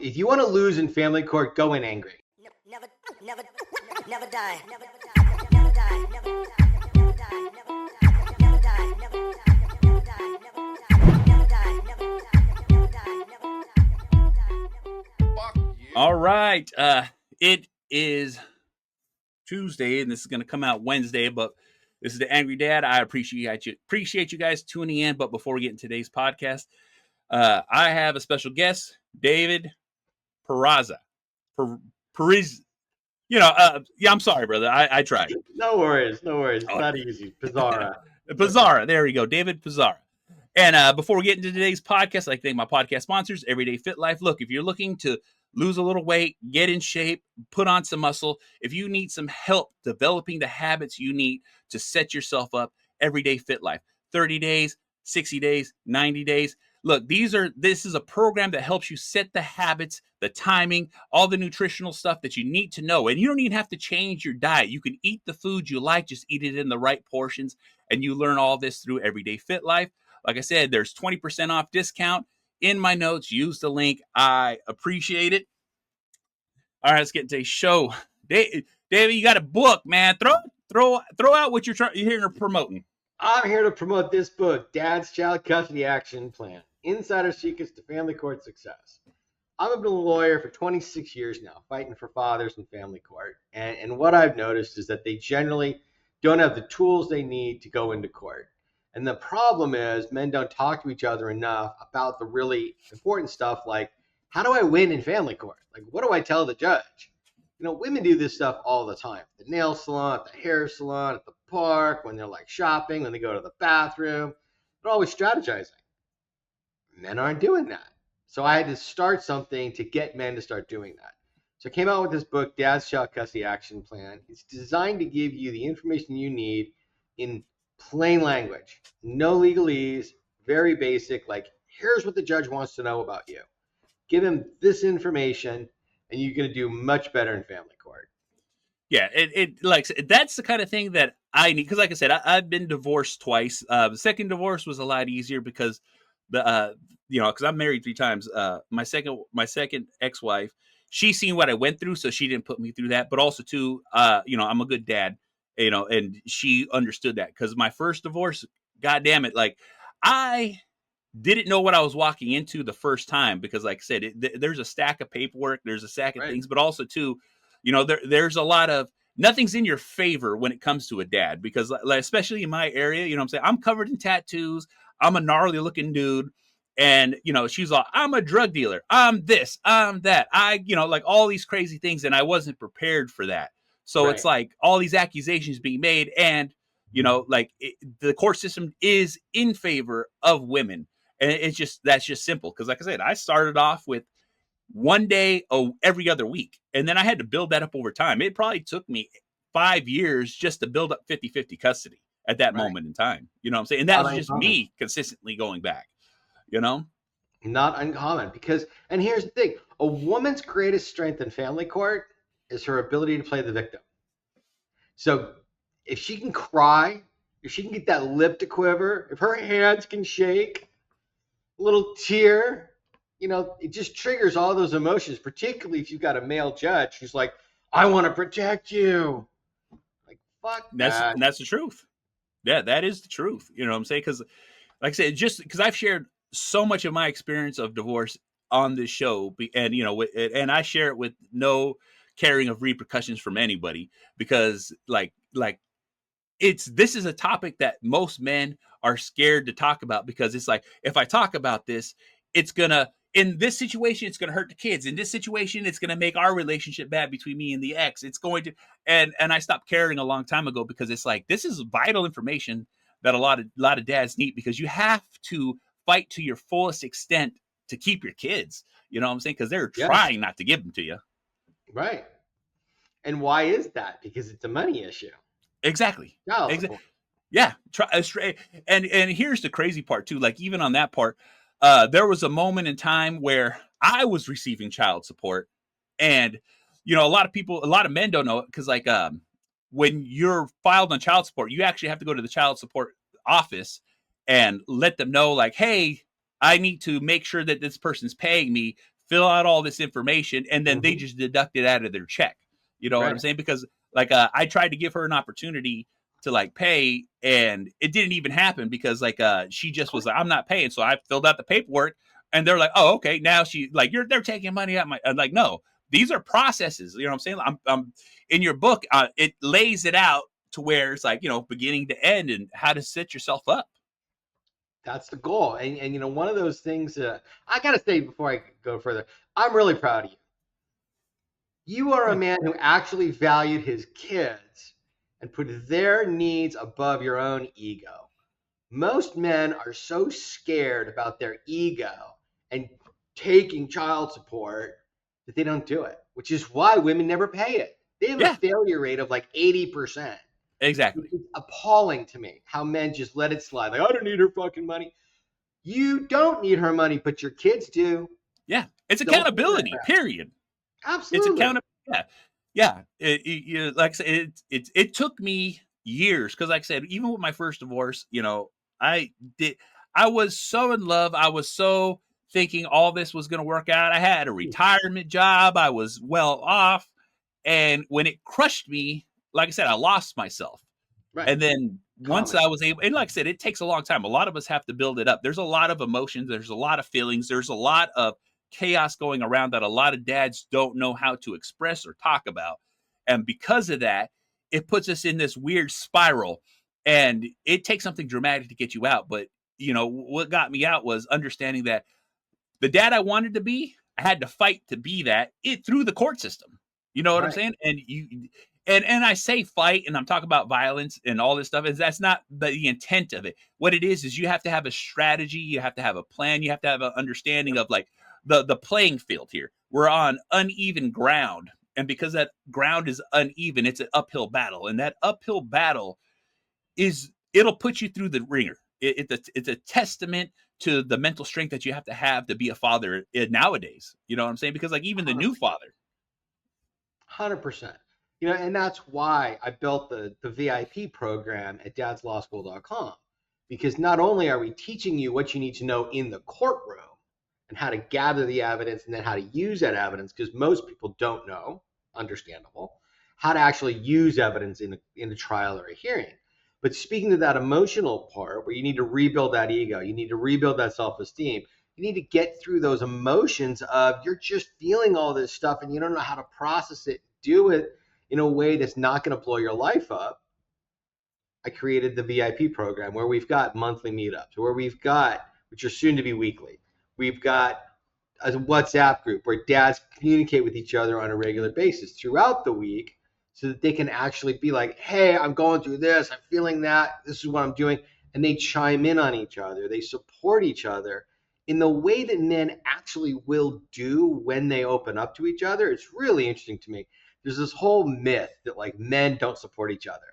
If you want to lose in family court, go in angry. Never die. Never die. Never die. Never die. Never die. Never die. Never die. Never die. Never die. Never die. All right. It is Tuesday, and this is going to come out Wednesday, but this is the Angry Dad. I appreciate you guys tuning in. But before we get into today's podcast, I have a special guest, David Pisarra. Yeah, I'm sorry, brother. I tried. No worries. It's not easy. Pisarra. Pisarra. There we go. David Pisarra. And before we get into today's podcast, I'd like to thank my podcast sponsors, Everyday Fit Life. Look, if you're looking to lose a little weight, get in shape, put on some muscle, if you need some help developing the habits you need to set yourself up, Everyday Fit Life. 30 days, 60 days, 90 days. Look, this is a program that helps you set the habits, the timing, all the nutritional stuff that you need to know. And you don't even have to change your diet. You can eat the food you like, just eat it in the right portions. And you learn all this through Everyday Fit Life. Like I said, there's 20% off discount in my notes. Use the link. I appreciate it. All right, let's get into a show. David, you got a book, man. Throw out what you're here to promoting. I'm here to promote this book, Dad's Child Custody Action Plan, Insider Secrets to Family Court Success. I've been a lawyer for 26 years now, fighting for fathers in family court. And what I've noticed is that they generally don't have the tools they need to go into court. And the problem is men don't talk to each other enough about the really important stuff like, how do I win in family court? Like, what do I tell the judge? You know, women do this stuff all the time. At the nail salon, at the hair salon, at the park, when they're like shopping, when they go to the bathroom. They're always strategizing. Men aren't doing that. So I had to start something to get men to start doing that. So I came out with this book, Dad's Child Custody Action Plan. It's designed to give you the information you need in plain language. No legalese, very basic, like here's what the judge wants to know about you. Give him this information and you're going to do much better in family court. Yeah, that's the kind of thing that I need. Because like I said, I've been divorced twice. The second divorce was a lot easier because because I'm married 3 times. My second ex-wife, she seen what I went through, so she didn't put me through that. But also too, I'm a good dad, and she understood that. Because my first divorce, God damn it, like I didn't know what I was walking into the first time because, like I said, there's a stack of paperwork, there's a stack of things, but also too, there's a lot of nothing's in your favor when it comes to a dad because, like, especially in my area, what I'm saying, I'm covered in tattoos, I'm a gnarly looking dude, and she's like, I'm a drug dealer, I'm this, I'm that, like all these crazy things, and I wasn't prepared for that. So It's like all these accusations being made, and the court system is in favor of women. And that's just simple. Because like I said, I started off with one day every other week. And then I had to build that up over time. It probably took me 5 years just to build up 50-50 custody at that moment in time. You know what I'm saying? And that was just me consistently going back, Not uncommon because, and here's the thing, a woman's greatest strength in family court is her ability to play the victim. So if she can cry, if she can get that lip to quiver, if her hands can shake, little tear, it just triggers all those emotions, particularly if you've got a male judge who's like, I want to protect you. Like, fuck that. That's the truth. Yeah, that is the truth. You know what I'm saying? Because, like I said, just because I've shared so much of my experience of divorce on this show, and, and I share it with no caring of repercussions from anybody because, this is a topic that most men are scared to talk about because it's like, if I talk about this, in this situation, it's going to hurt the kids. In this situation, it's going to make our relationship bad between me and the ex. It's going to, and I stopped caring a long time ago because it's like, this is vital information that a lot of dads need because you have to fight to your fullest extent to keep your kids. You know what I'm saying? Because they're trying not to give them to you. Right. And why is that? Because it's a money issue. Exactly. Yeah. And here's the crazy part too. Like even on that part, there was a moment in time where I was receiving child support, and a lot of men don't know it because when you're filed on child support, you actually have to go to the child support office and let them know, like, hey, I need to make sure that this person's paying me fill out all this information, and then they Mhm. just deduct it out of their check. You know what I'm Right. saying? Because like I tried to give her an opportunity to like pay, and it didn't even happen because like she Of just was course. like, I'm not paying. So I filled out the paperwork, and they're like, oh, okay. Now she like they're taking money out my. I'm like, no, these are processes. You know what I'm saying? I'm in your book. It lays it out to where it's like, you know, beginning to end and how to set yourself up. That's the goal. And you know, one of those things I gotta say before I go further, I'm really proud of you. You are a Thank man who actually valued his kids and put their needs above your own ego. Most men are so scared about their ego and taking child support that they don't do it, which is why women never pay it. They have a Yeah, failure rate of like 80%. exactly. It's appalling to me how men just let it slide. Like, I don't need her fucking money. You don't need her money, but your kids do. Yeah, it's Don't fall for that accountability. crap. Period. It's Absolutely. accountability. Yeah, yeah. Like I said, it took me years because, like I said, even with my first divorce, you know, I did. I was so in love. I was so thinking all this was going to work out. I had a retirement job. I was well off, and when it crushed me, like I said, I lost myself. Right. And then once Common. I was able, and like I said, it takes a long time. A lot of us have to build it up. There's a lot of emotions. There's a lot of feelings. There's a lot of chaos going around that a lot of dads don't know how to express or talk about. And because of that, it puts us in this weird spiral. And it takes something dramatic to get you out. But, you know, what got me out was understanding that the dad I wanted to be, I had to fight to be that it through the court system. You know what I'm Right. saying? And you and I say fight, and I'm talking about violence and all this stuff. Is that's not the intent of it. What it is you have to have a strategy, you have to have a plan, you have to have an understanding of like the playing field here. We're on uneven ground, and because that ground is uneven, it's an uphill battle, and that uphill battle is it'll put you through the ringer. It's a testament to the mental strength that you have to be a father nowadays. You know what I'm saying? Because like even the new 100%. father, 100%. You know, and that's why I built the VIP program at dadslawschool.com. Because not only are we teaching you what you need to know in the courtroom and how to gather the evidence and then how to use that evidence, because most people don't know, understandable, how to actually use evidence in a trial or a hearing. But speaking to that emotional part where you need to rebuild that ego, you need to rebuild that self-esteem, you need to get through those emotions of you're just feeling all this stuff and you don't know how to process it, do it in a way that's not going to blow your life up. I created the VIP program where we've got monthly meetups, where we've got, which are soon to be weekly, we've got a WhatsApp group where dads communicate with each other on a regular basis throughout the week so that they can actually be like, hey, I'm going through this, I'm feeling that, this is what I'm doing. And they chime in on each other, they support each other in the way that men actually will do when they open up to each other. It's really interesting to me. There's this whole myth that like men don't support each other.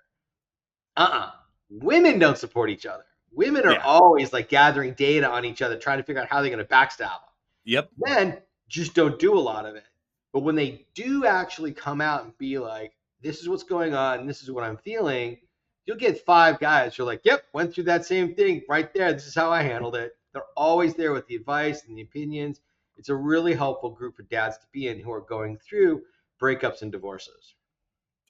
Women don't support each other. Women are yeah, always like gathering data on each other, trying to figure out how they're going to backstab them. yep, Men just don't do a lot of it. But when they do actually come out and be like, this is what's going on, this is what I'm feeling, you'll get 5 guys who are like, yep, went through that same thing right there. This is how I handled it. They're always there with the advice and the opinions. It's a really helpful group for dads to be in who are going through breakups and divorces.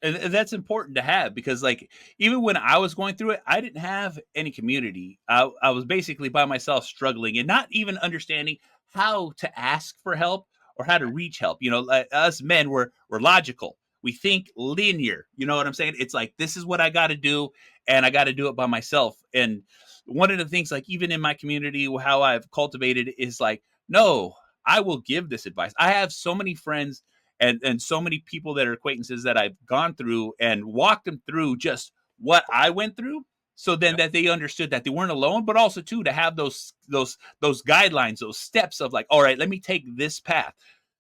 and that's important to have because like even when I was going through it, I didn't have any community. I was basically by myself struggling and not even understanding how to ask for help or how to reach help. You know, like us men we're logical. We think linear. You know what I'm saying? It's like this is what I got to do, and I got to do it by myself. And one of the things, like even in my community, how I've cultivated is like, no, I will give this advice. I have so many friends and so many people that are acquaintances that I've gone through and walked them through just what I went through. So then Yep. that they understood that they weren't alone, but also too to have those guidelines, those steps of like, all right, let me take this path.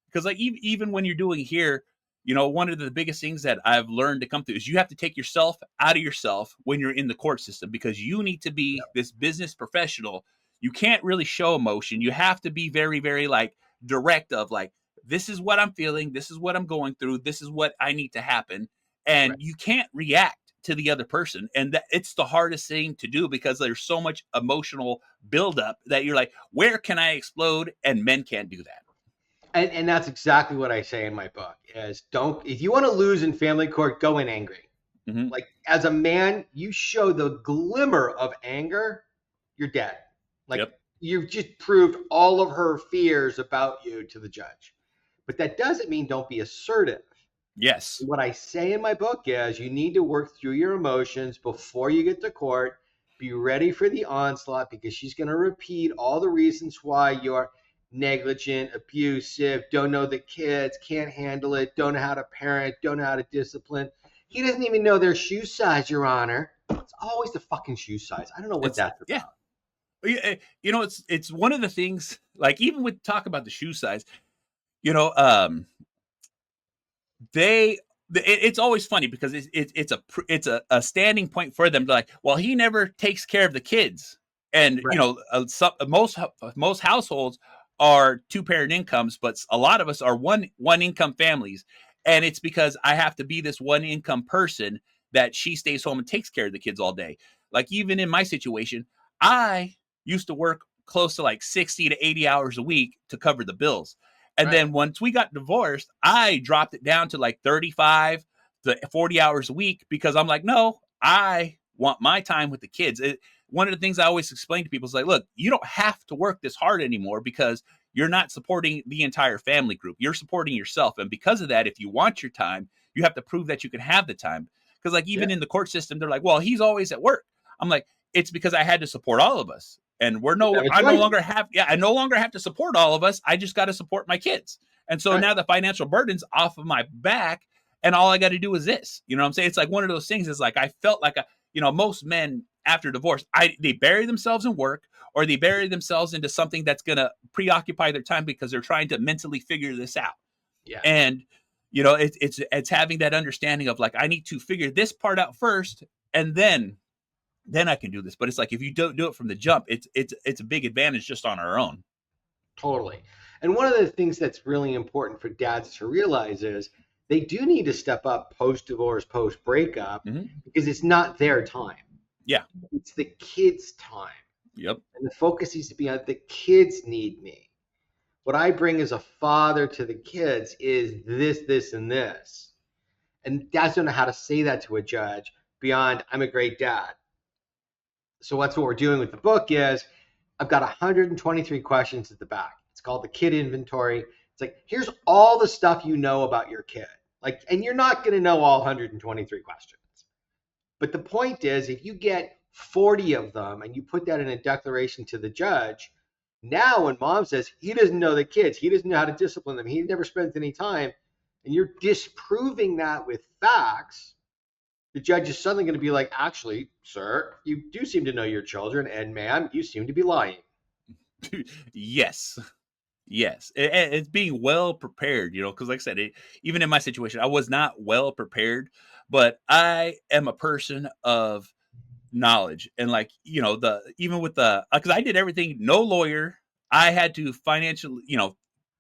Because like even when you're doing here, you know, one of the biggest things that I've learned to come through is you have to take yourself out of yourself when you're in the court system because you need to be this business professional. You can't really show emotion. You have to be very, very like direct of like, this is what I'm feeling. This is what I'm going through. This is what I need to happen. Right. And you can't react to the other person. And that it's the hardest thing to do because there's so much emotional buildup that you're like, where can I explode? And men can't do that. And that's exactly what I say in my book is if you want to lose in family court, go in angry. Mhm. Like as a man, you show the glimmer of anger, you're dead. Like Yep. you've just proved all of her fears about you to the judge. But that doesn't mean don't be assertive. Yes. What I say in my book is you need to work through your emotions before you get to court. Be ready for the onslaught because she's going to repeat all the reasons why you're negligent, abusive, don't know the kids, can't handle it, don't know how to parent, don't know how to discipline. He doesn't even know their shoe size, Your Honor. It's always the fucking shoe size. I don't know what It's that's yeah. about. You know, it's one of the things, like even with talk about the shoe size, you know, it's always funny because it's a standing point for them, like, well, he never takes care of the kids. And Right. most households are two-parent incomes, but a lot of us are one income families, and it's because I have to be this one income person that she stays home and takes care of the kids all day. Like even in my situation, I used to work close to like 60 to 80 hours a week to cover the bills. And Right. then once we got divorced, I dropped it down to like 35 to 40 hours a week because I'm like, no, I want my time with the kids. One of the things I always explain to people is like, look, you don't have to work this hard anymore because you're not supporting the entire family group. You're supporting yourself. And because of that, if you want your time, you have to prove that you can have the time. Because like Yeah. even in the court system, they're like, well, he's always at work. I'm like, it's because I had to support all of us. And I no longer have to support all of us. I just got to support my kids. And so Right. now the financial burden's off of my back and all I got to do is this. You know what I'm saying? It's like one of those things is like, I felt like most men after divorce, they bury themselves in work or they bury themselves into something that's going to preoccupy their time because they're trying to mentally figure this out. Yeah. And, it's having that understanding of like, I need to figure this part out first and then I can do this. But it's like if you don't do it from the jump, it's a big advantage just on our own. Totally. And one of the things that's really important for dads to realize is they do need to step up post divorce, post breakup, because it's not their time. Yeah. It's the kids' time. Yep. And the focus needs to be on the kids need me. What I bring as a father to the kids is this, and this. And dads don't know how to say that to a judge beyond, I'm a great dad. So that's what we're doing with the book is I've got 123 questions at the back. It's called the kid inventory. It's like, here's all the stuff you know about your kid. Like, and you're not going to know all 123 questions. But the point is, if you get 40 of them and you put that in a declaration to the judge, now when mom says he doesn't know the kids, he doesn't know how to discipline them, he never spends any time, and you're disproving that with facts, the judge is suddenly going to be like, actually, sir, you do seem to know your children, and ma'am, you seem to be lying. Yes. It's being well prepared, because like I said, even in my situation, I was not well prepared, but I am a person of knowledge. And like, even with because I did everything, no lawyer, I had to financially,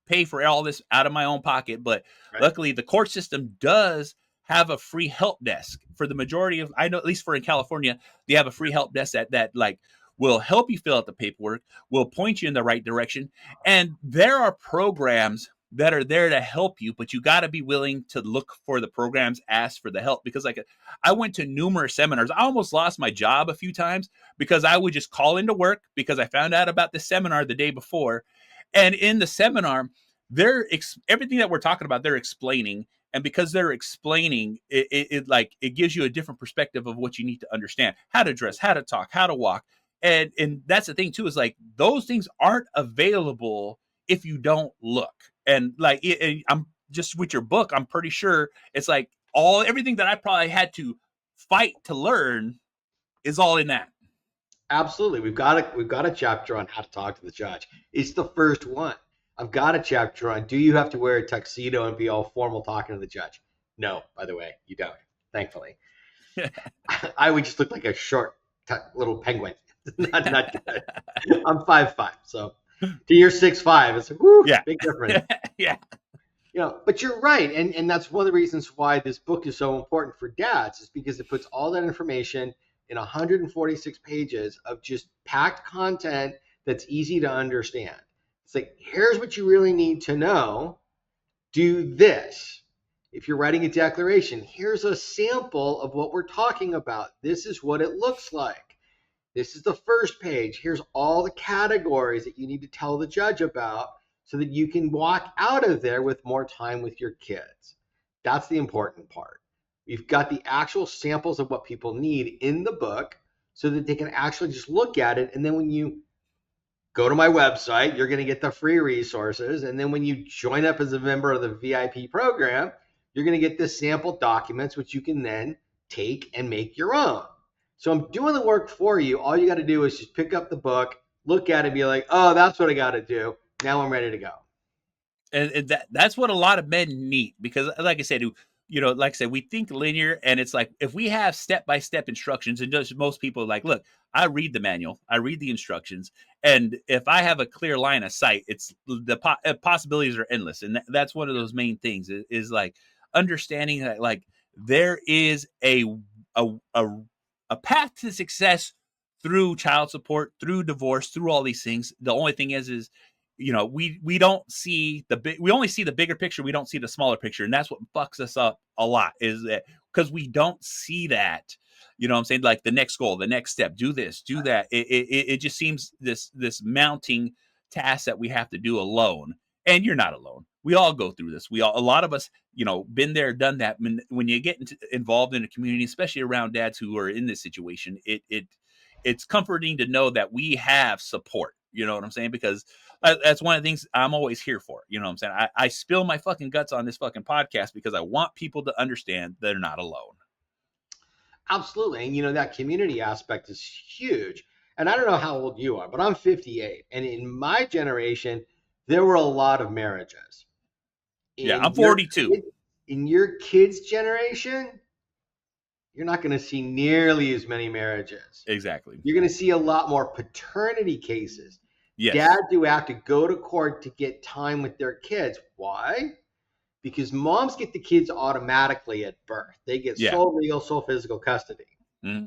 pay for all this out of my own pocket. But Right. luckily the court system does have a free help desk for the majority of, I know, at least for in California, they have a free help desk that like will help you fill out the paperwork, will point you in the right direction. And there are programs that are there to help you, but you got to be willing to look for the programs, ask for the help. Because like I went to numerous seminars. I almost lost my job a few times because I would just call into work because I found out about the seminar the day before. And in the seminar, everything that we're talking about, they're explaining. And because they're explaining, it gives you a different perspective of what you need to understand, how to dress, how to talk, how to walk. And that's the thing too, is like those things aren't available if you don't look. And like I'm just with your book, I'm pretty sure it's like everything that I probably had to fight to learn is all in that. Absolutely. We've got a chapter on how to talk to the judge. It's the first one. I've got a chapter on do you have to wear a tuxedo and be all formal talking to the judge? No, by the way, you don't, thankfully. I would just look like a short little penguin. not good. I'm 5'5", so to your 6'5", it's like, whoo, Yeah. big difference. Yeah. But you're right, and that's one of the reasons why this book is so important for dads is because it puts all that information in 146 pages of just packed content that's easy to understand. It's like, here's what you really need to know. Do this. If you're writing a declaration, here's a sample of what we're talking about. This is what it looks like. This is the first page. Here's all the categories that you need to tell the judge about so that you can walk out of there with more time with your kids. That's the important part. We've got the actual samples of what people need in the book so that they can actually just look at it. And then when you go to my website, you're going to get the free resources. And then when you join up as a member of the VIP program, you're going to get the sample documents, which you can then take and make your own. So I'm doing the work for you. All you got to do is just pick up the book, look at it, and be like, oh, that's what I got to do. Now I'm ready to go. And that's what a lot of men need, because like I said, like I said, we think linear, and it's like, if we have step-by-step instructions, and just most people are like, look, I read the manual, I read the instructions, and if I have a clear line of sight, it's the possibilities are endless. And that's one of those main things is like understanding that like there is a path to success through child support, through divorce, through all these things. The only thing is we don't see we only see the bigger picture. We don't see the smaller picture. And that's what fucks us up a lot, is that because we don't see that, you know what I'm saying? Like the next goal, the next step, do this, do that. It just seems this mounting task that we have to do alone. And you're not alone. We all go through this. A lot of us, been there, done that. When you get involved in a community, especially around dads who are in this situation, it's comforting to know that we have support. You know what I'm saying? Because that's one of the things I'm always here for. You know what I'm saying? I spill my fucking guts on this fucking podcast because I want people to understand they're not alone. Absolutely. And that community aspect is huge. And I don't know how old you are, but I'm 58. And in my generation, there were a lot of marriages. Yeah, I'm 42. In your kids' generation, you're not going to see nearly as many marriages. Exactly. You're going to see a lot more paternity cases. Yes. Dads who have to go to court to get time with their kids. Why? Because moms get the kids automatically at birth. They get sole legal, sole physical custody. Mm-hmm.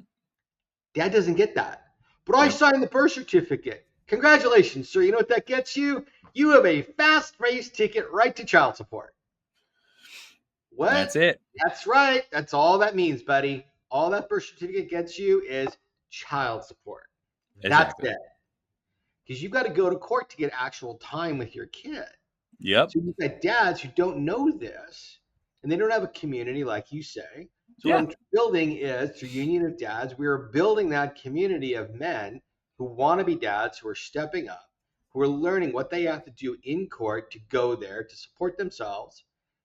Dad doesn't get that. But I signed the birth certificate. Congratulations, sir. You know what that gets you? You have a fast race ticket right to child support. What? That's it. That's right. That's all that means, buddy. All that birth certificate gets you is child support. Exactly. That's it. Because you've got to go to court to get actual time with your kid. Yep. So you've got dads who don't know this, and they don't have a community, like you say. So what I'm building is, through Union of Dads, we are building that community of men who want to be dads, who are stepping up, who are learning what they have to do in court to go there, to support themselves,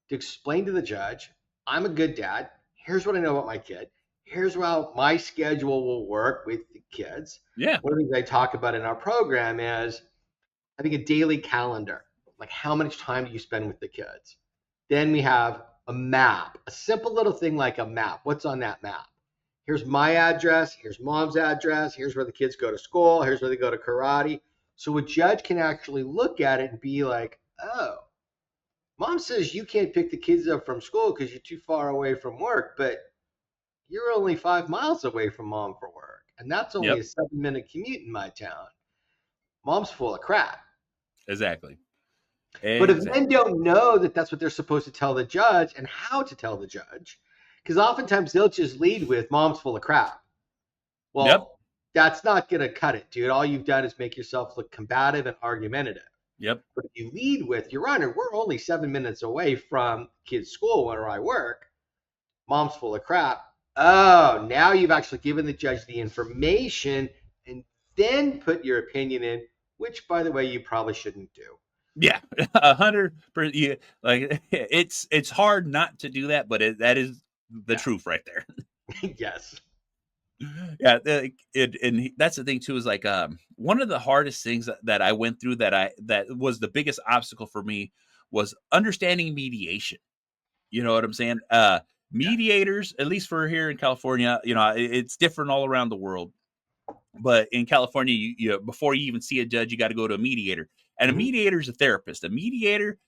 to explain to the judge, I'm a good dad. Here's what I know about my kid. Here's how my schedule will work with the kids. Yeah. One of the things I talk about in our program is having a daily calendar. Like, how much time do you spend with the kids? Then we have a map, a simple little thing like a map. What's on that map? Here's my address. Here's mom's address. Here's where the kids go to school. Here's where they go to karate. So a judge can actually look at it and be like, oh, mom says you can't pick the kids up from school because you're too far away from work, but you're only 5 miles away from mom for work. And that's only a 7-minute commute in my town. Mom's full of crap. Exactly. But if men don't know that that's what they're supposed to tell the judge and how to tell the judge, because oftentimes they'll just lead with mom's full of crap. Well, that's not going to cut it, dude. All you've done is make yourself look combative and argumentative. Yep. But if you lead with, Your Honor, we're only 7 minutes away from kids' school where I work. Mom's full of crap. Oh, now you've actually given the judge the information and then put your opinion in, which, by the way, you probably shouldn't do. Yeah, 100%. Like, it's hard not to do that, but that is the truth right there. Yes. Yeah, and that's the thing too, is like one of the hardest things that I went through that was the biggest obstacle for me was understanding mediation. You know what I'm saying? Mediators, at least for here in California, it's different all around the world. But in California, you before you even see a judge, you got to go to a mediator. And a mediator is a therapist. A mediator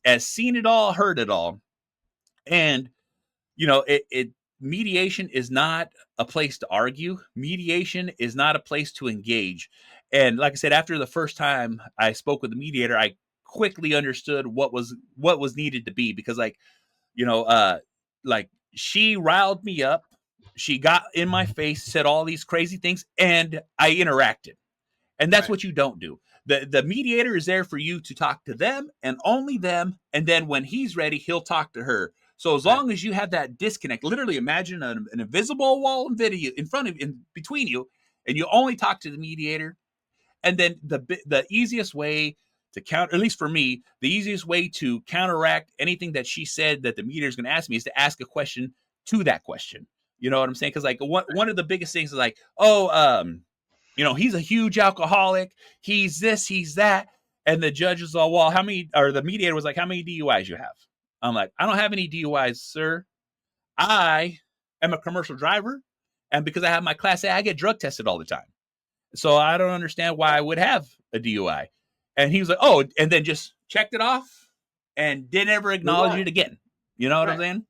has seen it all, heard it all. And, mediation is not a place to argue. Mediation is not a place to engage. And like I said, after the first time I spoke with the mediator, I quickly understood what was needed to be, because like, like she riled me up. She got in my face, said all these crazy things, and I interacted. And that's Right. what you don't do. The mediator is there for you to talk to them and only them. And then when he's ready, he'll talk to her. So as Right. long as you have that disconnect, literally imagine an invisible wall in between you, and you only talk to the mediator. And then the easiest way to counter, at least for me, the easiest way to counteract anything that she said that the mediator is going to ask me is to ask a question to that question. You know what I'm saying? Because like one of the biggest things is like, he's a huge alcoholic. He's this, he's that. And the judge is all, well, the mediator was like, how many DUIs you have? I'm like, I don't have any DUIs, sir. I am a commercial driver. And because I have my class A, I get drug tested all the time. So I don't understand why I would have a DUI. And he was like, oh, and then just checked it off and didn't ever acknowledge it again. You know what I'm saying?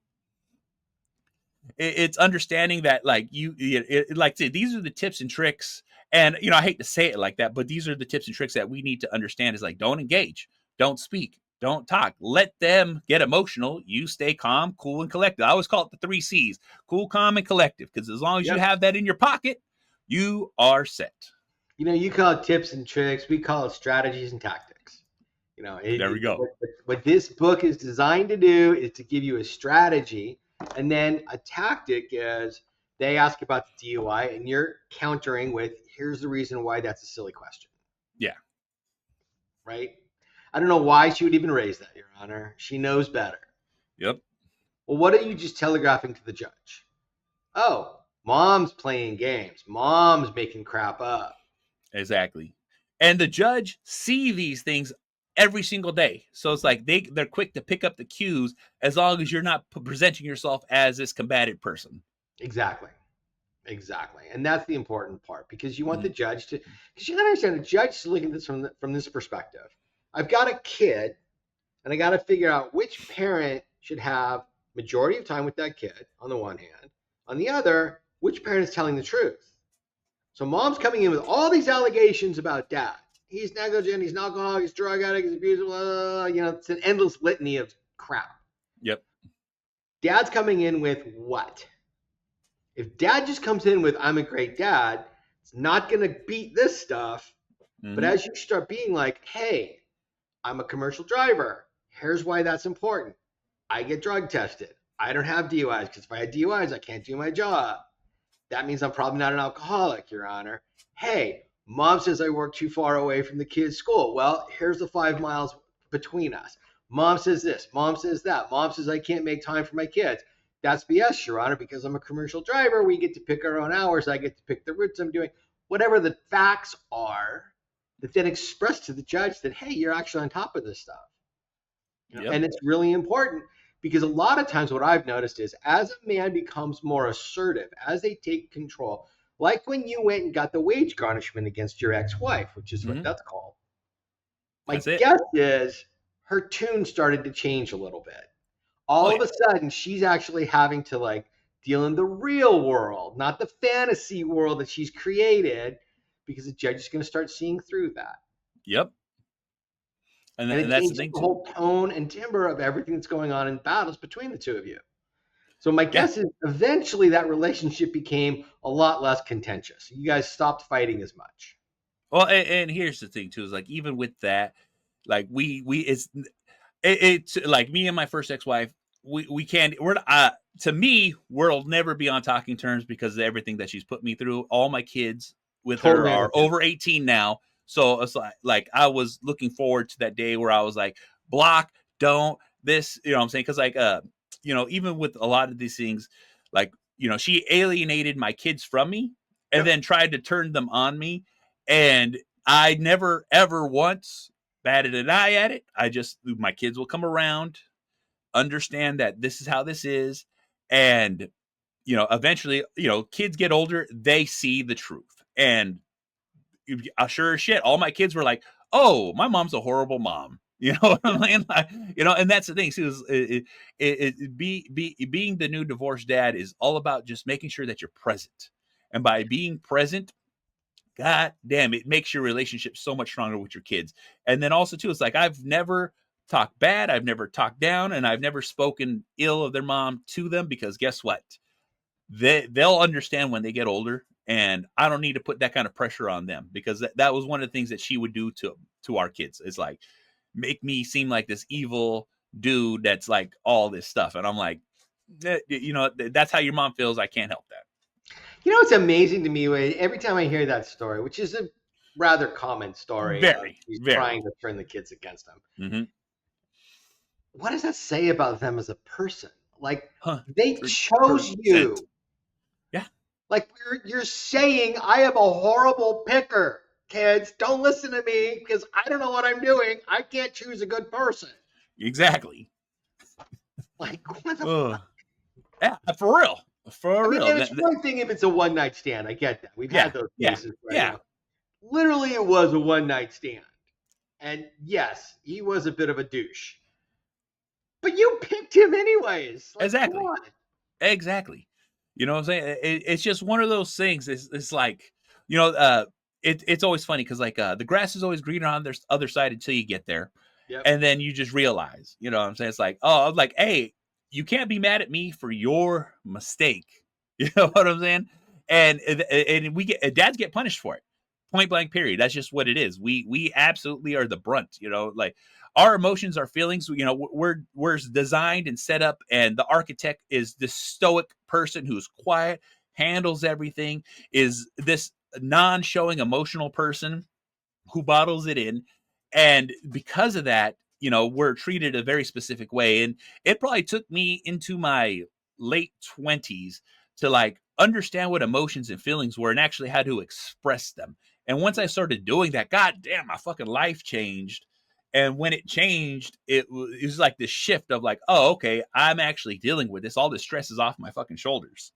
It's understanding that like these are the tips and tricks. And, I hate to say it like that, but these are the tips and tricks that we need to understand is like, don't engage, don't speak, don't talk, let them get emotional. You stay calm, cool, and collected. I always call it the 3 C's: cool, calm, and collective. Because as long as you have that in your pocket, you are set. You call it tips and tricks. We call it strategies and tactics. There we go. What this book is designed to do is to give you a strategy, and then a tactic is they ask about the DUI, and you're countering with, here's the reason why that's a silly question. Yeah. Right? I don't know why she would even raise that, Your Honor. She knows better. Yep. Well, what are you just telegraphing to the judge? Oh, mom's playing games. Mom's making crap up. Exactly. And the judge see these things every single day. So it's like they're quick to pick up the cues as long as you're not presenting yourself as this combative person. Exactly. And that's the important part, because you want the judge to, because you got to understand, the judge is looking at this from this perspective. I've got a kid, and I got to figure out which parent should have majority of time with that kid on the one hand. On the other, which parent is telling the truth? So mom's coming in with all these allegations about dad. He's negligent, he's an alcoholic, he's a drug addict, he's abusive, blah, blah, blah. It's an endless litany of crap. Yep. Dad's coming in with what? If dad just comes in with, I'm a great dad, it's not going to beat this stuff. Mm-hmm. But as you start being like, hey, I'm a commercial driver. Here's why that's important. I get drug tested. I don't have DUIs, because if I had DUIs, I can't do my job. That means I'm probably not an alcoholic, Your Honor. Hey, mom says I work too far away from the kid's school. Well, here's the 5 miles between us. Mom says this. Mom says that. Mom says I can't make time for my kids. That's BS, Your Honor, because I'm a commercial driver. We get to pick our own hours. I get to pick the routes I'm doing. Whatever the facts are that then express to the judge that, hey, you're actually on top of this stuff. Yep. And it's really important. Because a lot of times what I've noticed is as a man becomes more assertive, as they take control, like when you went and got the wage garnishment against your ex-wife, which is what that's called. My guess is her tune started to change a little bit. All of a sudden, she's actually having to like deal in the real world, not the fantasy world that she's created, because the judge is going to start seeing through that. Yep. And that's the thing, the whole tone and timbre of everything that's going on in battles between the two of you. So my guess is eventually that relationship became a lot less contentious. You guys stopped fighting as much. Well, and here's the thing too, is like, even with that, like it's like me and my first ex-wife, we'll never be on talking terms because of everything that she's put me through. All my kids with her are over 18 now. So it's like I was looking forward to that day where I was like, block, don't, this, you know what I'm saying? Because like, even with a lot of these things, like, she alienated my kids from me and then tried to turn them on me. And I never, ever once batted an eye at it. My kids will come around, understand that this is how this is. And, eventually, kids get older, they see the truth. And sure as shit, all my kids were like, oh, my mom's a horrible mom. You know what I'm saying? And that's the thing. Being the new divorced dad is all about just making sure that you're present. And by being present, God damn, it makes your relationship so much stronger with your kids. And then also too, it's like I've never talked bad, I've never talked down, and I've never spoken ill of their mom to them, because guess what? They'll understand when they get older, and I don't need to put that kind of pressure on them, because that was one of the things that she would do to our kids. It's like make me seem like this evil dude that's like all this stuff, and I'm like, that's how your mom feels. I can't help that. You know, it's amazing to me, Wade, every time I hear that story, which is a rather common story of Very, he's very. trying to turn the kids against him. Mm-hmm. What does that say about them as a person? Like, Huh. they chose you. Yeah. Like, you're saying, I am a horrible picker. Kids, don't listen to me because I don't know what I'm doing. I can't choose a good person. Exactly. Like, what the fuck? Yeah, for real. For real. It's one thing if it's a one-night stand. I get that. We've had those cases. Right? Yeah. You know, literally, it was a one-night stand. And yes, he was a bit of a douche. But you picked him anyways. Like, exactly. Exactly. You know what I'm saying? It's just one of those things. It's like, it's always funny because like the grass is always greener on the other side until you get there. Yep. And then you just realize, you know what I'm saying? It's like, oh, I'm like, hey, you can't be mad at me for your mistake. You know what I'm saying? And dads get punished for it. Point blank period. That's just what it is. We absolutely are the brunt, like our emotions, our feelings, we're designed and set up, and the architect is this stoic person who's quiet, handles everything, is this non-showing emotional person who bottles it in. And because of that, we're treated a very specific way. And it probably took me into my late 20s to like understand what emotions and feelings were and actually how to express them. And once I started doing that, god damn, my fucking life changed. And when it changed, it was like this shift of like, oh, okay, I'm actually dealing with this. All this stress is off my fucking shoulders.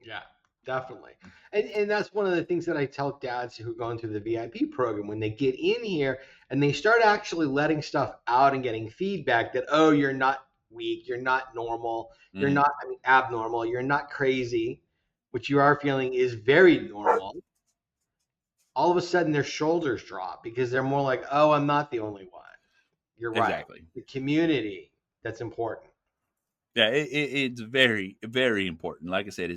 Yeah, definitely. And that's one of the things that I tell dads who are going through the VIP program when they get in here and they start actually letting stuff out and getting feedback that, oh, you're not weak, you're not normal, you're not abnormal, you're not crazy, which you are feeling is very normal. All of a sudden their shoulders drop because they're more like, oh, I'm not the only one. You're right. Exactly. The community, that's important. Yeah, it's very, very important. Like I said,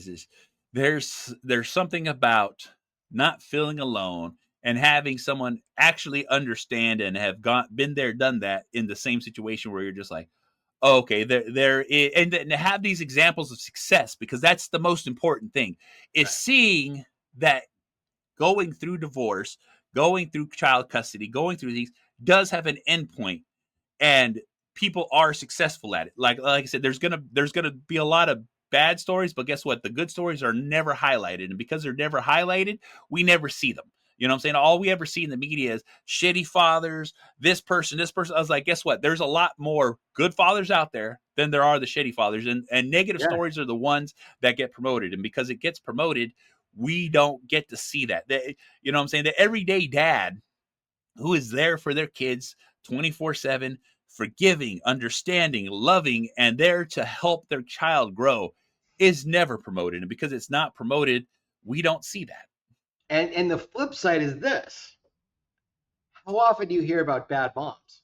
there's something about not feeling alone and having someone actually understand and have been there, done that in the same situation where you're just like, oh, okay, and to have these examples of success, because that's the most important thing, is seeing that going through divorce, going through child custody, going through these does have an endpoint, and people are successful at it. Like I said, there's gonna be a lot of bad stories, but guess what? The good stories are never highlighted, and because they're never highlighted, we never see them. You know what I'm saying? All we ever see in the media is shitty fathers, this person. I was like, guess what? There's a lot more good fathers out there than there are the shitty fathers, and negative stories are the ones that get promoted, and because it gets promoted, we don't get to see that. You know what I'm saying? The everyday dad who is there for their kids 24/7, forgiving, understanding, loving, and there to help their child grow is never promoted. And because it's not promoted, we don't see that. And the flip side is this. How often do you hear about bad moms?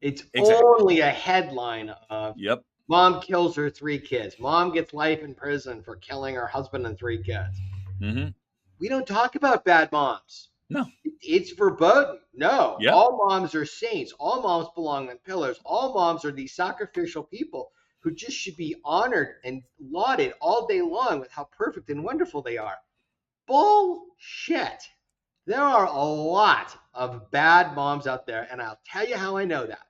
It's only a headline of mom kills her 3 kids. Mom gets life in prison for killing her husband and 3 kids. Mm-hmm. We don't talk about bad moms. No. It's verboten. No. All moms are saints. All moms belong on pillars. All moms are these sacrificial people who just should be honored and lauded all day long with how perfect and wonderful they are. Bullshit. There are a lot of bad moms out there, and I'll tell you how I know that.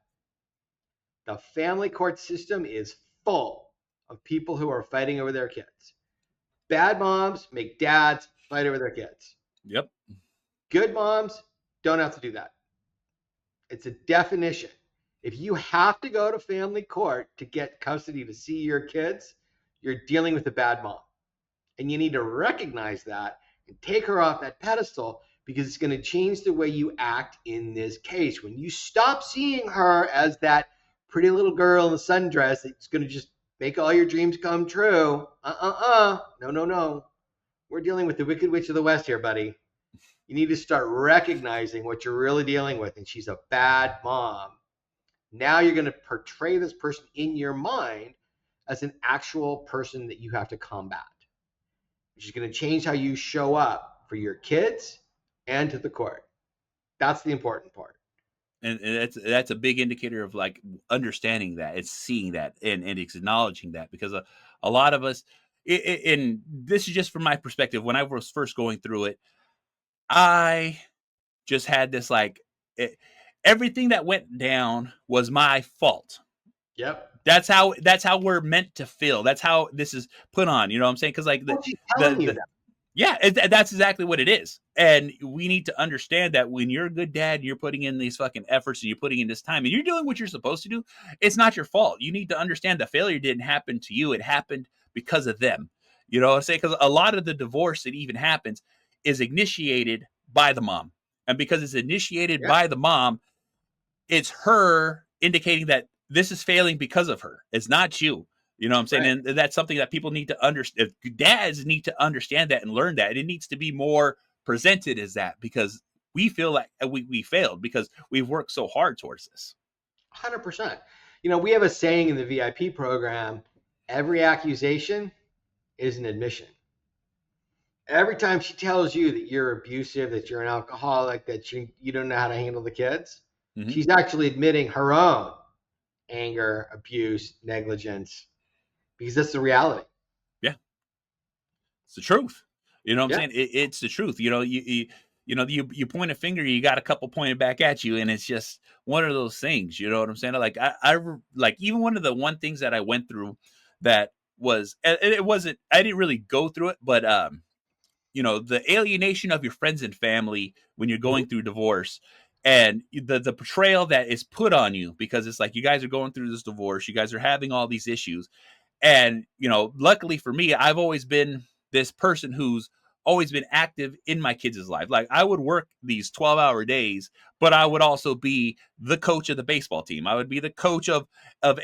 The family court system is full of people who are fighting over their kids. Bad moms make dads fight over their kids. Yep. Good moms don't have to do that. It's a definition. If you have to go to family court to get custody to see your kids, you're dealing with a bad mom. And you need to recognize that and take her off that pedestal, because it's going to change the way you act in this case. When you stop seeing her as that pretty little girl in the sundress that's going to just make all your dreams come true. No. We're dealing with the Wicked Witch of the West here, buddy. You need to start recognizing what you're really dealing with, and she's a bad mom. Now you're going to portray this person in your mind as an actual person that you have to combat, which is going to change how you show up for your kids and to the court. That's the important part. And that's a big indicator of like understanding that, it's seeing that, and it's acknowledging that, because a lot of us, and this is just from my perspective, when I was first going through it, I just had this like everything that went down was my fault. Yep. That's how we're meant to feel. That's how this is put on. You know what I'm saying? Because like She's telling you that. yeah, that's exactly what it is. And we need to understand that when you're a good dad, you're putting in these fucking efforts and you're putting in this time and you're doing what you're supposed to do. It's not your fault. You need to understand the failure didn't happen to you. It happened because of them. You know what I'm saying? Because a lot of the divorce that even happens is initiated by the mom. And because it's initiated by the mom, it's her indicating that this is failing because of her. It's not you. You know what I'm saying? Right. And that's something that people need to understand. Dads need to understand that and learn that. And it needs to be more presented as that, because we feel like we failed because we've worked so hard towards this. 100%. You know, we have a saying in the VIP program, every accusation is an admission. Every time she tells you that you're abusive, that you're an alcoholic, that you don't know how to handle the kids, she's actually admitting her own anger, abuse, negligence, because that's the reality. Yeah. It's the truth. You know what I'm saying? It's the truth. You know, you point a finger, you got a couple pointed back at you, and it's just one of those things. You know what I'm saying? Like I like, even one things that I went through that was, it wasn't, I didn't really go through it, but you know, the alienation of your friends and family when you're going through divorce, and the portrayal that is put on you, because it's like, you guys are going through this divorce, you guys are having all these issues. And, you know, luckily for me, I've always been this person who's always been active in my kids' life. Like, I would work these 12-hour days, but I would also be the coach of the baseball team. I would be the coach of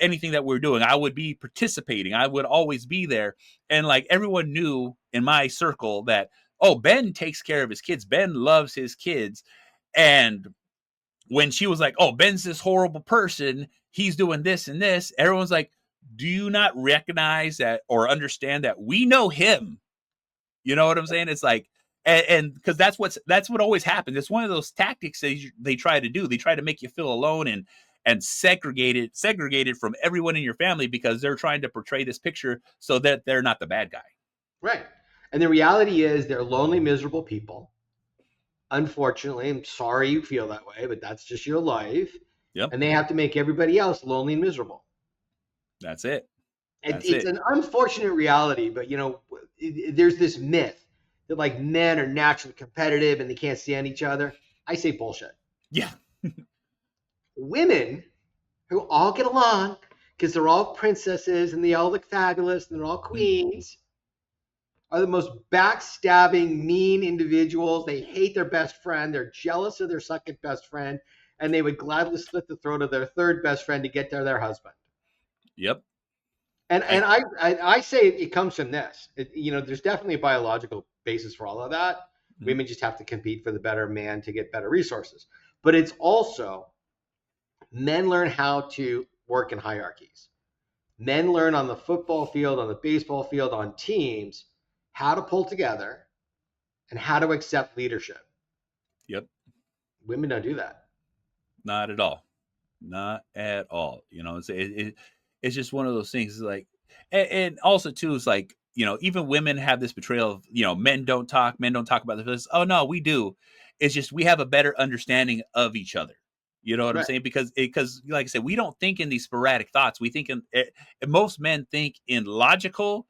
anything that we're doing. I would be participating. I would always be there. And like, everyone knew in my circle that, oh, Ben takes care of his kids. Ben loves his kids. And when she was like, oh, Ben's this horrible person, he's doing this and this, everyone's like, do you not recognize that or understand that we know him? You know what I'm saying? It's like, and because that's what always happens. It's one of those tactics they try to do. They try to make you feel alone and segregated from everyone in your family, because they're trying to portray this picture so that they're not the bad guy. Right. And the reality is, they're lonely, miserable people. Unfortunately, I'm sorry you feel that way, but that's just your life. Yep. And they have to make everybody else lonely and miserable. That's it. It's an unfortunate reality, but you know, there's this myth that like men are naturally competitive and they can't stand each other. I say bullshit. Yeah. Women who all get along because they're all princesses and they all look fabulous and they're all queens are the most backstabbing, mean individuals. They hate their best friend. They're jealous of their second best friend, and they would gladly slit the throat of their third best friend to get to their husband. Yep. And I say it comes from this. You know, there's definitely a biological basis for all of that. Women just have to compete for the better man to get better resources. But it's also, men learn how to work in hierarchies. Men learn on the football field, on the baseball field, on teams, how to pull together and how to accept leadership. Yep. Women don't do that. Not at all. Not at all. You know, it's just one of those things. Like, and also too, it's like, you know, even women have this betrayal of, you know, men don't talk about their feelings. Oh no, we do. It's just, we have a better understanding of each other. You know what I'm saying? Because like I said, we don't think in these sporadic thoughts. We think most men think in logical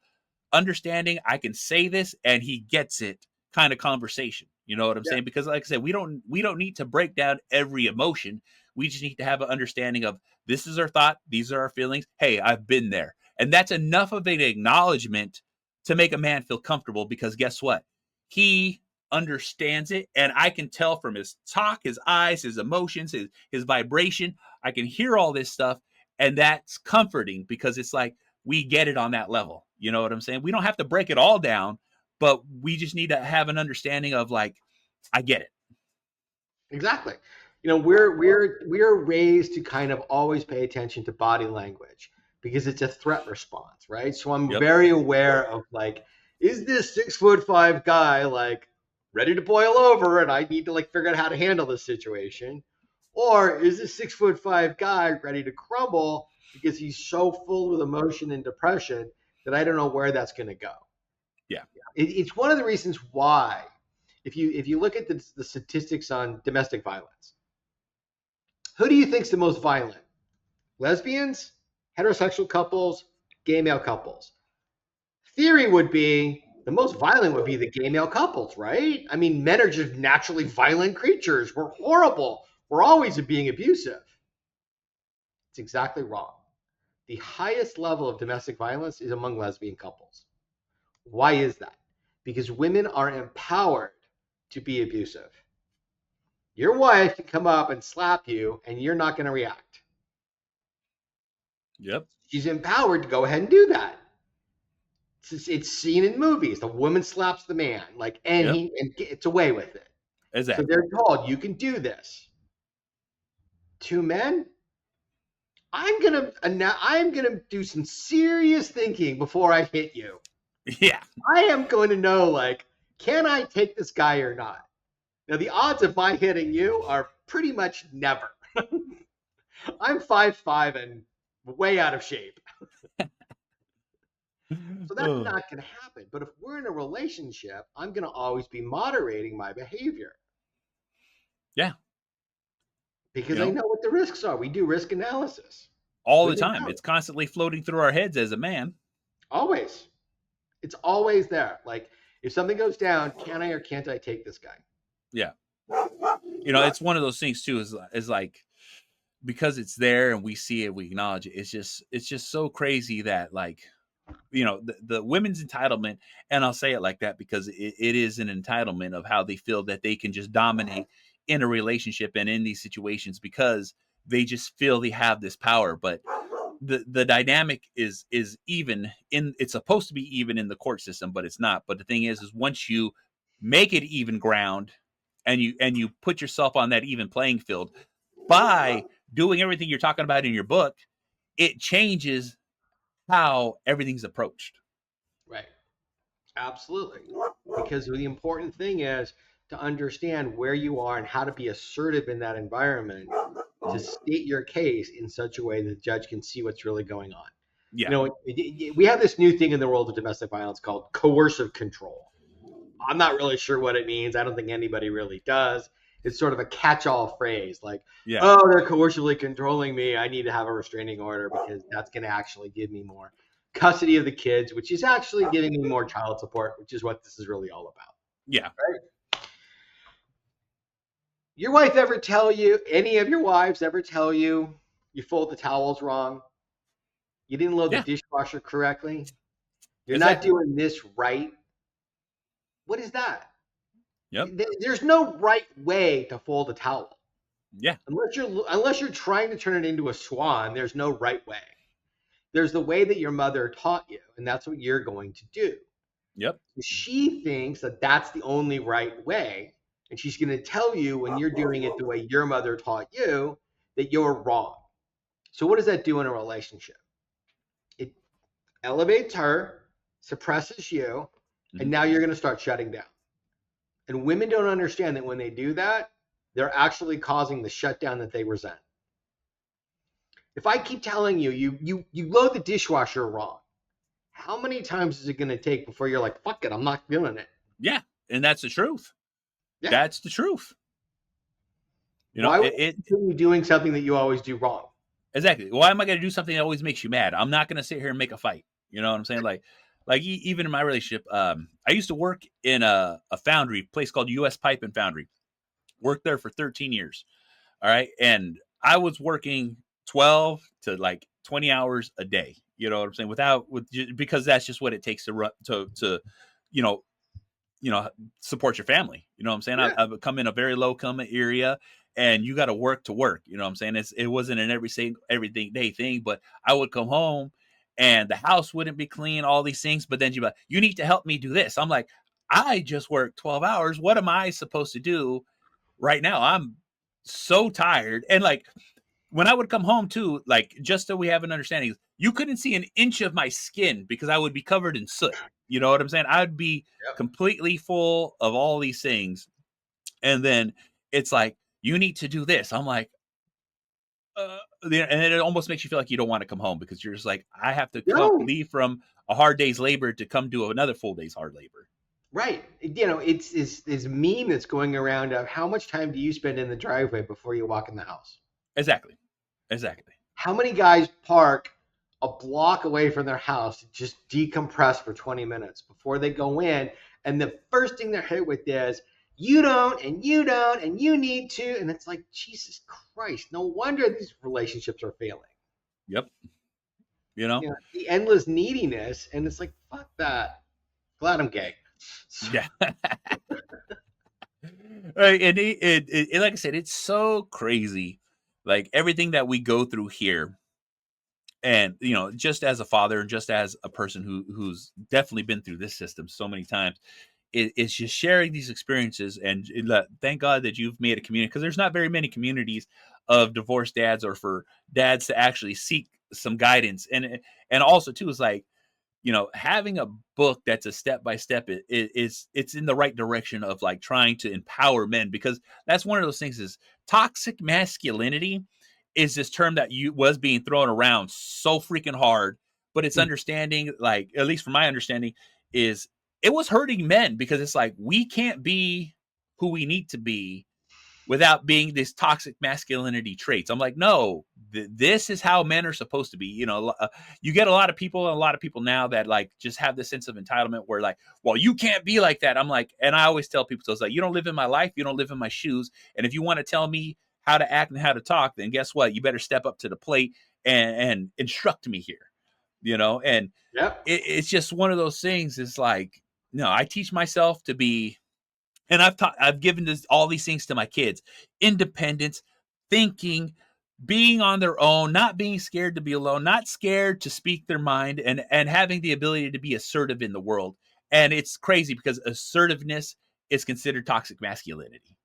understanding. I can say this and he gets it kind of conversation. You know what I'm saying? Because like I said, we don't need to break down every emotion. We just need to have an understanding of, this is our thought, these are our feelings. Hey, I've been there. And that's enough of an acknowledgement to make a man feel comfortable, because guess what? He understands it. And I can tell from his talk, his eyes, his emotions, his vibration, I can hear all this stuff. And that's comforting, because it's like, we get it on that level. You know what I'm saying? We don't have to break it all down, but we just need to have an understanding of like, I get it. Exactly. You know, we're raised to kind of always pay attention to body language because it's a threat response, right? So I'm Yep. very aware of like, is this 6'5" guy like ready to boil over and I need to like figure out how to handle this situation? Or is this 6'5" guy ready to crumble because he's so full with emotion and depression that I don't know where that's going to go? Yeah. It's one of the reasons why, if you look at the statistics on domestic violence, who do you think's the most violent? Lesbians, heterosexual couples, gay male couples? Theory would be the most violent would be the gay male couples, right? I mean, men are just naturally violent creatures. We're horrible. We're always being abusive. It's exactly wrong. The highest level of domestic violence is among lesbian couples. Why is that? Because women are empowered to be abusive. Your wife can come up and slap you and you're not going to react. Yep. She's empowered to go ahead and do that. It's seen in movies. The woman slaps the man, like, and Yep. he and gets away with it. Exactly. So they're told you can do this. Two men, I'm gonna do some serious thinking before I hit you. Yeah. I am going to know, like, can I take this guy or not? Now, the odds of my hitting you are pretty much never. I'm 5'5" and way out of shape. So that's not going to happen. But if we're in a relationship, I'm going to always be moderating my behavior. Yeah. Because I know what the risks are. We do risk analysis. All the time. It's constantly floating through our heads as a man. Always. It's always there. Like, if something goes down, can I or can't I take this guy? Yeah. You know, it's one of those things too, is like, because it's there and we see it, we acknowledge it. It's just so crazy that, like, you know, the women's entitlement, and I'll say it like that because it is an entitlement of how they feel that they can just dominate in a relationship and in these situations because they just feel they have this power. But the dynamic is even in, it's supposed to be even in the court system, but it's not. But the thing is once you make it even ground and you put yourself on that even playing field by doing everything you're talking about in your book, it changes how everything's approached. Right. Absolutely. Because the important thing is to understand where you are and how to be assertive in that environment to state your case in such a way that the judge can see what's really going on. Yeah. You know, we have this new thing in the world of domestic violence called coercive control. I'm not really sure what it means. I don't think anybody really does. It's sort of a catch-all phrase like, oh, they're coercively controlling me. I need to have a restraining order because that's going to actually give me more custody of the kids, which is actually giving me more child support, which is what this is really all about. Yeah. Right? Your wife ever tell you, any of your wives ever tell you you fold the towels wrong? You didn't load the dishwasher correctly? You're not doing this right? What is that? Yep. There's no right way to fold a towel. Yeah. Unless you're trying to turn it into a swan, there's no right way. There's the way that your mother taught you, and that's what you're going to do. Yep. She thinks that that's the only right way, and she's going to tell you when you're doing it the way your mother taught you that you're wrong. So what does that do in a relationship? It elevates her, suppresses you, and now you're going to start shutting down. And women don't understand that when they do that, they're actually causing the shutdown that they resent. If I keep telling you, you load the dishwasher wrong, how many times is it going to take before you're like, fuck it, I'm not doing it? Yeah, and that's the truth. Yeah. That's the truth. You know, why would you continue doing something that you always do wrong? Exactly. Why am I going to do something that always makes you mad? I'm not going to sit here and make a fight. You know what I'm saying? Like even in my relationship, I used to work in a foundry place called U.S. Pipe and Foundry. Worked there for 13 years. All right. And I was working 12 to like 20 hours a day. You know what I'm saying? Because that's just what it takes to run, to support your family. You know what I'm saying? Yeah. I've come in a very low income area, and you got to work. You know what I'm saying? It wasn't an everything day thing, but I would come home and the house wouldn't be clean, all these things. But then you need to help me do this. I'm like, I just worked 12 hours. What am I supposed to do right now? I'm so tired. And like when I would come home too, like just so we have an understanding, you couldn't see an inch of my skin because I would be covered in soot. You know what I'm saying? I'd be completely full of all these things. And then it's like, you need to do this. I'm like, and it almost makes you feel like you don't want to come home because you're just like, I have to No. leave from a hard day's labor to come do another full day's hard labor. Right. You know, it's this meme that's going around of how much time do you spend in the driveway before you walk in the house? Exactly. How many guys park a block away from their house to just decompress for 20 minutes before they go in? And the first thing they're hit with is, you don't, and you don't, and you need to. And it's like, Jesus Christ, no wonder these relationships are failing. Yep. You know? The endless neediness. And it's like, fuck that. Glad I'm gay. Yeah. Right. And it, like I said, it's so crazy. Like everything that we go through here. And, you know, just as a father and just as a person who's definitely been through this system so many times, it's just sharing these experiences. And thank God that you've made a community, because there's not very many communities of divorced dads or for dads to actually seek some guidance. And also too is like, you know, having a book that's a step by step, it's in the right direction of like trying to empower men, because that's one of those things is toxic masculinity is this term that was being thrown around so freaking hard, but it's understanding, like, at least from my understanding, is it was hurting men because it's like, we can't be who we need to be without being this toxic masculinity traits. I'm like, no, this is how men are supposed to be. You know, you get a lot of people now that like just have this sense of entitlement where like, well, you can't be like that. I'm like, and I always tell people, so it's like, you don't live in my life, you don't live in my shoes. And if you want to tell me how to act and how to talk, then guess what? You better step up to the plate and instruct me here, you know? And it's just one of those things. It's like, no, I teach myself to be, and I've given all these things to my kids: independence, thinking, being on their own, not being scared to be alone, not scared to speak their mind, and having the ability to be assertive in the world. And it's crazy because assertiveness is considered toxic masculinity.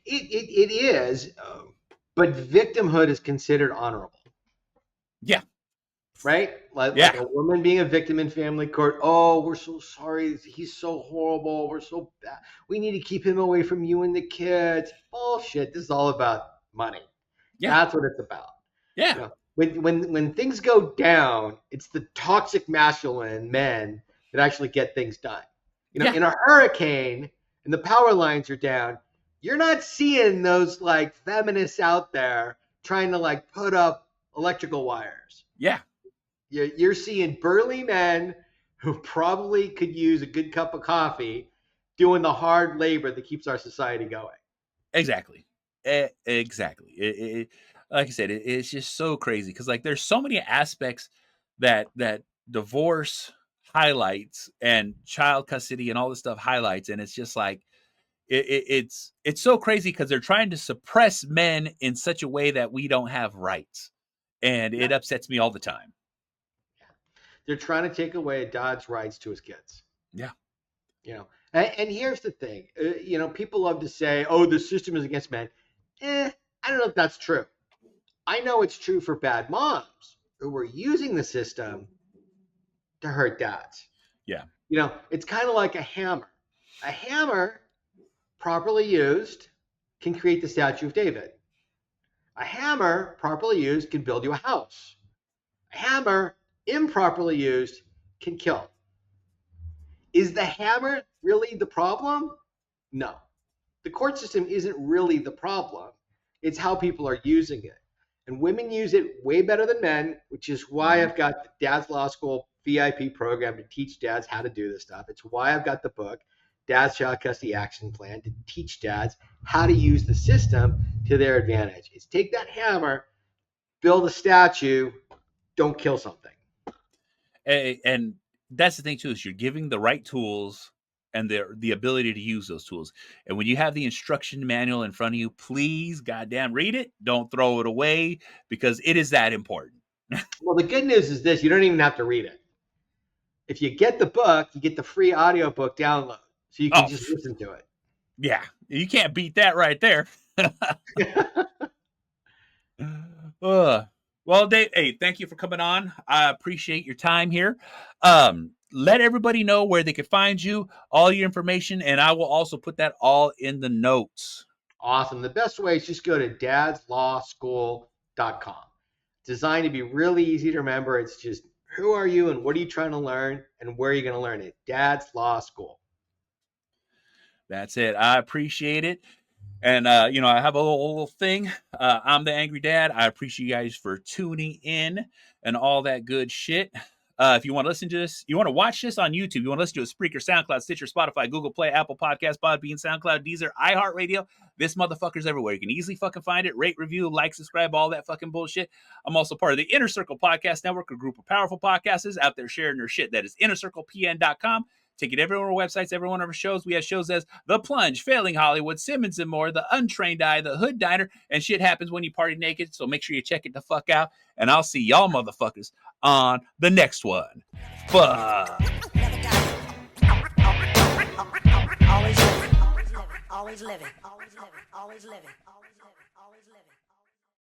It is, but victimhood is considered honorable. Yeah. Right? Like a woman being a victim in family court. Oh, we're so sorry. He's so horrible. We're so bad. We need to keep him away from you and the kids. Bullshit. This is all about money. Yeah. That's what it's about. Yeah. You know, when things go down, it's the toxic masculine men that actually get things done. You know, in a hurricane and the power lines are down, you're not seeing those like feminists out there trying to like put up electrical wires. Yeah. You're seeing burly men who probably could use a good cup of coffee doing the hard labor that keeps our society going. Exactly. Exactly. Like I said, it's just so crazy because like there's so many aspects that divorce highlights and child custody and all this stuff highlights, and it's just like it's so crazy because they're trying to suppress men in such a way that we don't have rights, and it upsets me all the time. They're trying to take away Dad's rights to his kids. Yeah. You know, and here's the thing. You know, people love to say, oh, the system is against men. I don't know if that's true. I know it's true for bad moms who are using the system to hurt dads. Yeah. You know, it's kind of like a hammer. A hammer, properly used, can create the Statue of David. A hammer, properly used, can build you a house. A hammer, improperly used, can kill. Is the hammer really the problem? No. The court system isn't really the problem. It's how people are using it. And women use it way better than men, which is why I've got the Dad's Law School VIP program to teach dads how to do this stuff. It's why I've got the book, Dad's Child Custody Action Plan, to teach dads how to use the system to their advantage. It's take that hammer, build a statue, don't kill something. And that's the thing too, is you're giving the right tools and the ability to use those tools. And when you have the instruction manual in front of you, please goddamn read it. Don't throw it away because it is that important. Well, the good news is this: you don't even have to read it. if you get the book, you get the free audiobook download. So you can just listen to it. Yeah, you can't beat that right there. Well, Dave, hey, thank you for coming on. I appreciate your time here. Let everybody know where they can find you, all your information, and I will also put that all in the notes. Awesome. The best way is just go to dadslawschool.com. Designed to be really easy to remember. It's just who are you and what are you trying to learn and where are you going to learn it? Dad's Law School. That's it. I appreciate it. And, you know, I have a little thing. I'm the Angry Dad. I appreciate you guys for tuning in and all that good shit. If you want to listen to this, you want to watch this on YouTube, you want to listen to a Spreaker, SoundCloud, Stitcher, Spotify, Google Play, Apple Podcasts, Podbean, SoundCloud, Deezer, iHeartRadio. This motherfucker's everywhere. You can easily fucking find it. Rate, review, like, subscribe, all that fucking bullshit. I'm also part of the Inner Circle Podcast Network, a group of powerful podcasters out there sharing their shit. That is innercirclepn.com. Take it every one of our websites, every one of our shows. We have shows as The Plunge, Failing Hollywood, Simmons and More, The Untrained Eye, The Hood Diner, and Shit Happens When You Party Naked. So make sure you check it the fuck out. And I'll see y'all motherfuckers on the next one. Fuck. Always living, always living, always living, always living, always living, always living.